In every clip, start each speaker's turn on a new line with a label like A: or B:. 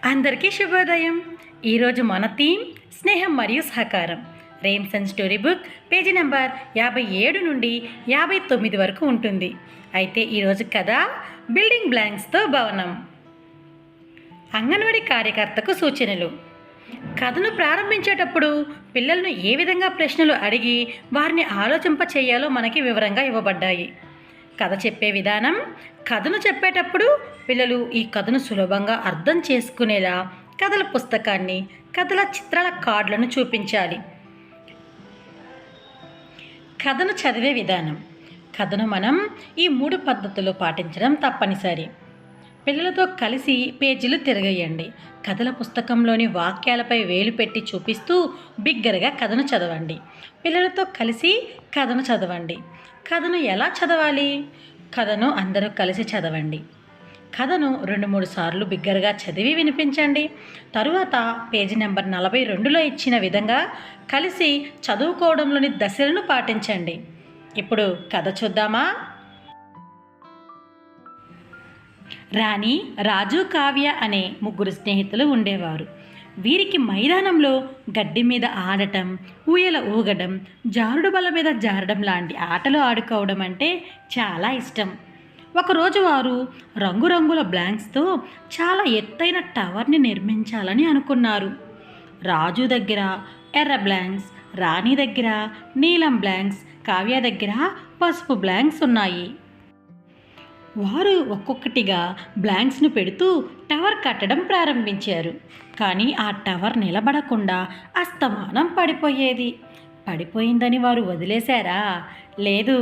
A: అందరికీ శుభోదయం. ఈరోజు మన థీమ్ స్నేహం మరియు సహకారం. Rams and story book page number 57 నుండి 59 వరకు ఉంటుంది. అయితే ఈరోజు కథ బిల్డింగ్ బ్లాంక్స్తో భవనం. అంగన్వాడీ కార్యకర్తకు సూచనలు. కథను ప్రారంభించేటప్పుడు పిల్లలను ఏ విధంగా ప్రశ్నలు అడిగి వారిని ఆలోచింప చేయాలో మనకి వివరంగా ఇవ్వబడ్డాయి. కథ చెప్పే విధానం. కథను చెప్పేటప్పుడు పిల్లలు ఈ కథను సులభంగా అర్థం చేసుకునేలా కథల పుస్తకాన్ని, కథల చిత్రాల కార్డులను చూపించాలి. కథను చదివే విధానం. కథను మనం ఈ 3 పద్ధతులు పాటించడం తప్పనిసరి. పిల్లలతో కలిసి పేజీలు తిరగేయండి. కథల పుస్తకంలోని వాక్యాలపై వేలు పెట్టి చూపిస్తూ బిగ్గరగా కథను చదవండి. పిల్లలతో కలిసి కథను చదవండి. కథను ఎలా చదవాలి? కథను అందరూ కలిసి చదవండి. కథను 2-3 సార్లు బిగ్గరగా చదివి వినిపించండి. తరువాత పేజీ నెంబర్ 42లో ఇచ్చిన విధంగా కలిసి చదువుకోవడంలోని దశలను పాటించండి. ఇప్పుడు కథ చూద్దామా? రాణి, రాజు, కావ్య అనే 3 స్నేహితులు ఉండేవారు. వీరికి మైదానంలో గడ్డి మీద ఆడటం, ఊయల ఊగడం, జారుడు బల్ల మీద జారడం లాంటి ఆటలు ఆడుకోవడం అంటే చాలా ఇష్టం. ఒకరోజు వారు రంగురంగుల బ్లాంక్స్తో చాలా ఎత్తైన టవర్ని నిర్మించాలని అనుకున్నారు. రాజు దగ్గర ఎర్ర బ్లాంక్స్, రాణి దగ్గర నీలం బ్లాంక్స్, కావ్య దగ్గర పసుపు బ్లాంక్స్ ఉన్నాయి. వారు ఒక్కొక్కటిగా బ్లాంక్స్ను పెడుతూ టవర్ కట్టడం ప్రారంభించారు. కానీ ఆ టవర్ నిలబడకుండా అస్తమానం పడిపోయేది. పడిపోయిందని వారు వదిలేశారా? లేదు.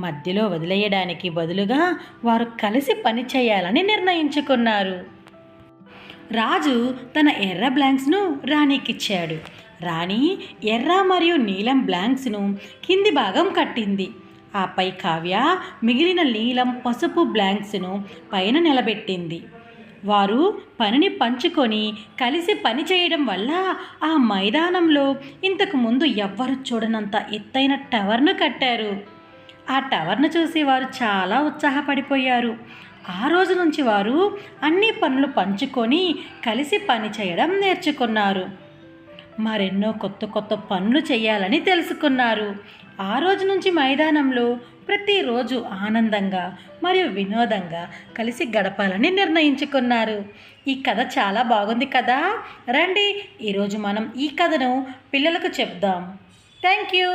A: మధ్యలో వదిలేయడానికి బదులుగా వారు కలిసి పని చేయాలని నిర్ణయించుకున్నారు. రాజు తన ఎర్ర బ్లాంక్స్ను రాణికిచ్చాడు. రాణి ఎర్ర మరియు నీలం బ్లాంక్స్ను కింది భాగం కట్టింది. ఆపై కావ్య మిగిలిన నీలం, పసుపు బ్లాంక్స్ను పైన నిలబెట్టింది. వారు పనిని పంచుకొని కలిసి పని చేయడం వల్ల ఆ మైదానంలో ఇంతకు ముందు ఎవ్వరు చూడనంత ఎత్తైన టవర్ను కట్టారు. ఆ టవర్ను చూసి వారు చాలా ఉత్సాహపడిపోయారు. ఆ రోజు నుంచి వారు అన్ని పనులు పంచుకొని కలిసి పని చేయడం నేర్చుకున్నారు. మరెన్నో కొత్త కొత్త పనులు చేయాలని తెలుసుకున్నారు. ఆ రోజు నుంచి మైదానంలో ప్రతిరోజు ఆనందంగా మరియు వినోదంగా కలిసి గడపాలని నిర్ణయించుకున్నారు. ఈ కథ చాలా బాగుంది కదా. రండి ఈరోజు మనం ఈ కథను పిల్లలకు చెప్దాం. Thank you.